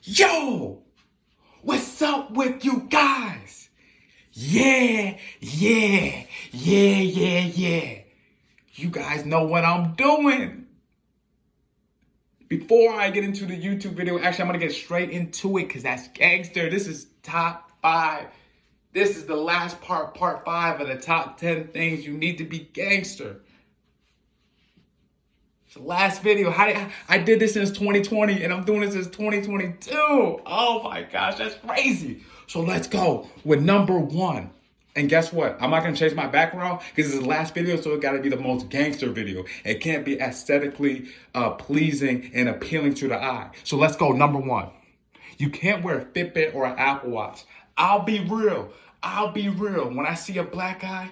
Yo, what's up with you guys? Yeah. You guys know what I'm doing. Before I get into the YouTube video, actually, I'm going to get straight into it because that's gangster. This is top 5. This is the last part 5 of the top 10 things you need to be gangster. It's the last video. I did this since 2020 and I'm doing this since 2022. Oh my gosh, that's crazy. So let's go with number 1. And guess what? I'm not going to change my background because it's the last video, so it got to be the most gangster video. It can't be aesthetically pleasing and appealing to the eye. So let's go. Number 1. You can't wear a Fitbit or an Apple Watch. I'll be real. When I see a black guy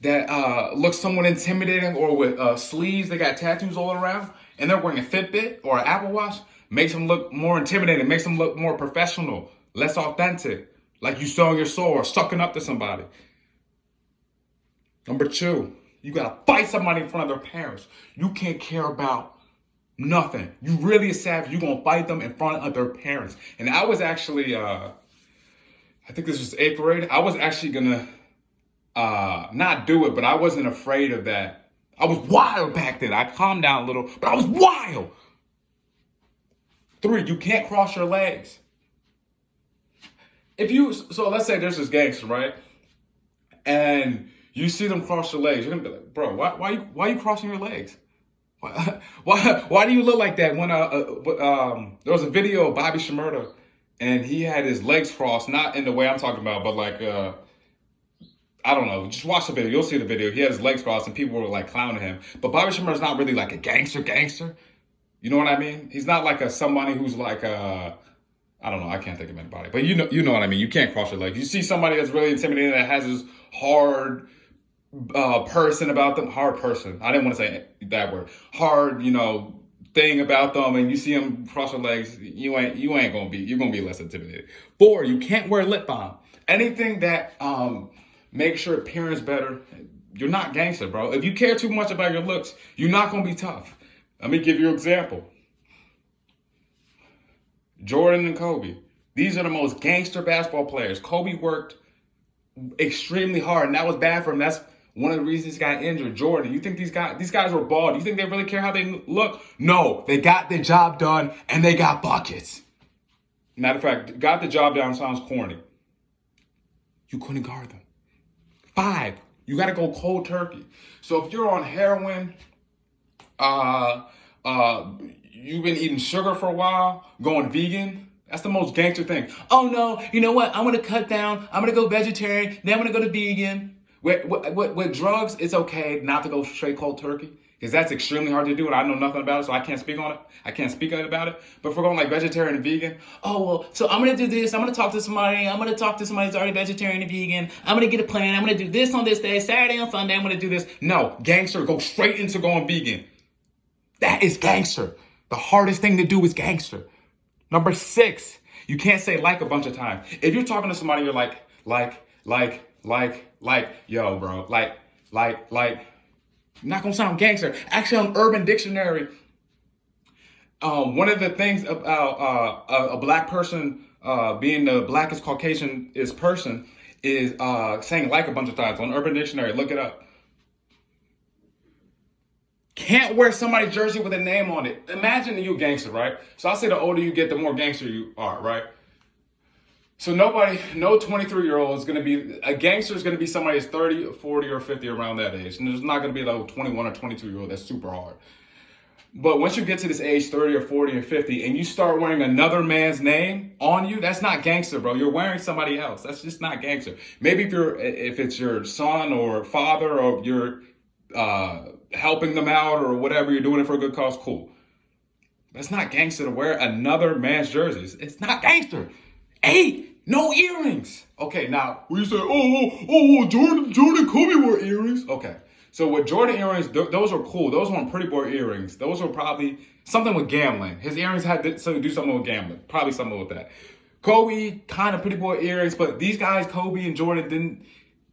that looks somewhat intimidating or with sleeves, they got tattoos all around, and they're wearing a Fitbit or an Apple Watch, makes them look more intimidating, makes them look more professional, less authentic. Like you selling your soul or sucking up to somebody. Number 2, you gotta fight somebody in front of their parents. You can't care about nothing. You really a savage. You gonna fight them in front of their parents. And I was actually, I think this was 8th grade. I was actually gonna not do it, but I wasn't afraid of that. I was wild back then. I calmed down a little, but I was wild. 3, you can't cross your legs. So let's say there's this gangster, right? And you see them cross their legs. You're gonna be like, bro, why you crossing your legs? Why do you look like that? When there was a video of Bobby Shmurda, and he had his legs crossed, not in the way I'm talking about, but like I don't know. Just watch the video. You'll see the video. He had his legs crossed, and people were like clowning him. But Bobby Shmurda's not really like a gangster. You know what I mean? He's not like somebody who's like I don't know. I can't think of anybody, but you know what I mean. You can't cross your legs. You see somebody that's really intimidating that has this hard person about them. Hard person. I didn't want to say that word. Hard, thing about them, and you see them cross their legs. You ain't gonna be. You're gonna be less intimidated. 4, you can't wear lip balm. Anything that makes your appearance better. You're not gangster, bro. If you care too much about your looks, you're not gonna be tough. Let me give you an example. Jordan and Kobe. These are the most gangster basketball players. Kobe worked extremely hard, and that was bad for him. That's one of the reasons he got injured. Jordan, you think these guys were bald? You think they really care how they look? No, they got their job done, and they got buckets. Matter of fact, got the job done sounds corny. You couldn't guard them. 5, you got to go cold turkey. So if you're on heroin, you've been eating sugar for a while, going vegan, that's the most gangster thing. Oh no, you know what? I'm going to cut down. I'm going to go vegetarian. Then I'm going to go to vegan. With drugs, it's okay not to go straight cold turkey because that's extremely hard to do, and I know nothing about it, so I can't speak on it. I can't speak about it. But if we're going like vegetarian and vegan, oh, well, so I'm going to do this. I'm going to talk to somebody. I'm going to talk to somebody who's already vegetarian and vegan. I'm going to get a plan. I'm going to do this on this day, Saturday on Sunday. I'm going to do this. No, gangster, go straight into going vegan. That is gangster. The hardest thing to do is gangster. Number 6, you can't say like a bunch of times. If you're talking to somebody, you're like, yo, bro, not gonna sound gangster. Actually, on Urban Dictionary, one of the things about a black person being the blackest Caucasian person is saying like a bunch of times. On Urban Dictionary, look it up. Can't wear somebody's jersey with a name on it. Imagine you a gangster, right? So I say the older you get, the more gangster you are, right? So no 23-year-old is going to be, a gangster is going to be somebody that's 30, 40, or 50 around that age. And there's not going to be like 21 or 22-year-old. That's super hard. But once you get to this age, 30 or 40 or 50, and you start wearing another man's name on you, that's not gangster, bro. You're wearing somebody else. That's just not gangster. Maybe if it's your son or father, or you're helping them out or whatever, you're doing it for a good cause, cool. That's not gangster to wear another man's jerseys. It's not gangster. 8, no earrings. Okay, now we say, Jordan, Kobe wore earrings. Okay, so with Jordan earrings, those are cool. Those weren't pretty boy earrings. Those were probably something with gambling. His earrings had to do something with gambling. Probably something with that. Kobe, kind of pretty boy earrings, but these guys, Kobe and Jordan, didn't.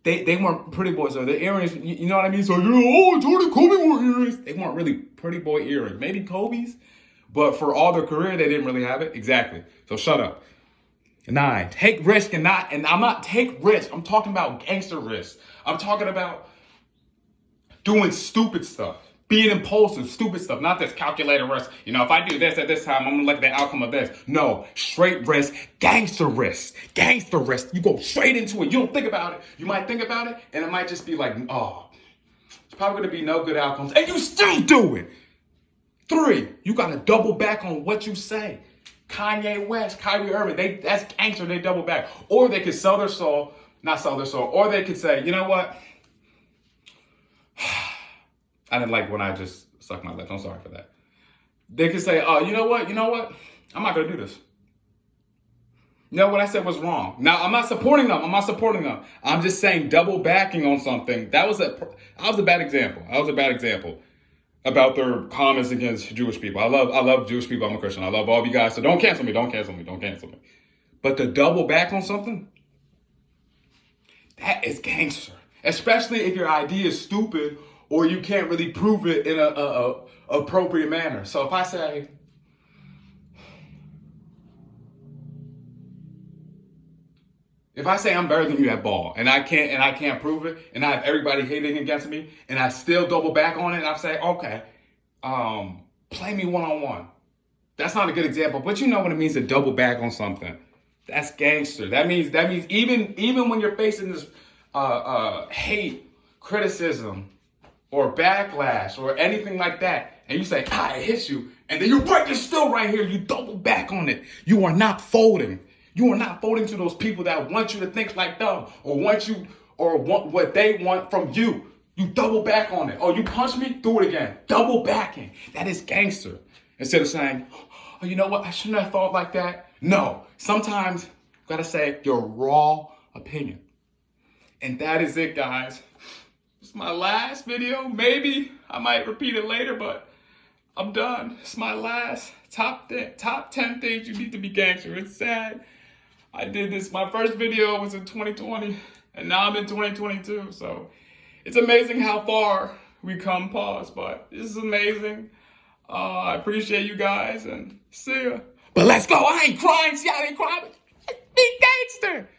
They weren't pretty boys, so the earrings, you know what I mean? So, Jordan, Kobe wore earrings. They weren't really pretty boy earrings. Maybe Kobe's, But for all their career, they didn't really have it. Exactly. So shut up. 9, take risk and I'm not take risk. I'm talking about gangster risk. I'm talking about doing stupid stuff, being impulsive, stupid stuff, not this calculated risk. You know, if I do this at this time, I'm gonna look at the outcome of this. No, straight risk, gangster risk, gangster risk. You go straight into it. You don't think about it. You might think about it, and it might just be like, oh, it's probably gonna be no good outcomes, and you still do it. 3, you gotta double back on what you say. Kanye West, Kyrie Irving, that's gangster, they double back. Or they could sell their soul, not sell their soul, or they could say, you know what? I didn't like when I just sucked my lips. I'm sorry for that. They could say, oh, you know what? I'm not gonna do this. You know what I said was wrong. Now, I'm not supporting them. I'm just saying double backing on something. That was a bad example. About their comments against Jewish people. I love Jewish people. I'm a Christian. I love all of you guys. So don't cancel me. But to double back on something, that is gangster. Especially if your idea is stupid or you can't really prove it in a appropriate manner. So if I say, I'm better than you at ball and I can't prove it, and I have everybody hating against me, and I still double back on it, and I say, okay, play me one-on-one. That's not a good example, but you know what it means to double back on something. That's gangster. That means even when you're facing this hate, criticism, or backlash, or anything like that, and you say, I hit you, and then you're still right here, you double back on it. You are not folding. You are not folding to those people that want you to think like them, or want what they want from you. You double back on it. Oh, you punch me? Do it again. Double backing. That is gangster. Instead of saying, oh, you know what? I shouldn't have thought like that. No. Sometimes you gotta say your raw opinion. And that is it, guys. It's my last video. Maybe I might repeat it later, but I'm done. It's my last top 10 things you need to be gangster. It's sad. I did this. My first video was in 2020, and now I'm in 2022. So it's amazing how far we come. Pause, but this is amazing. I appreciate you guys, and see ya. But let's go. I ain't crying. See, I ain't crying. Be gangster.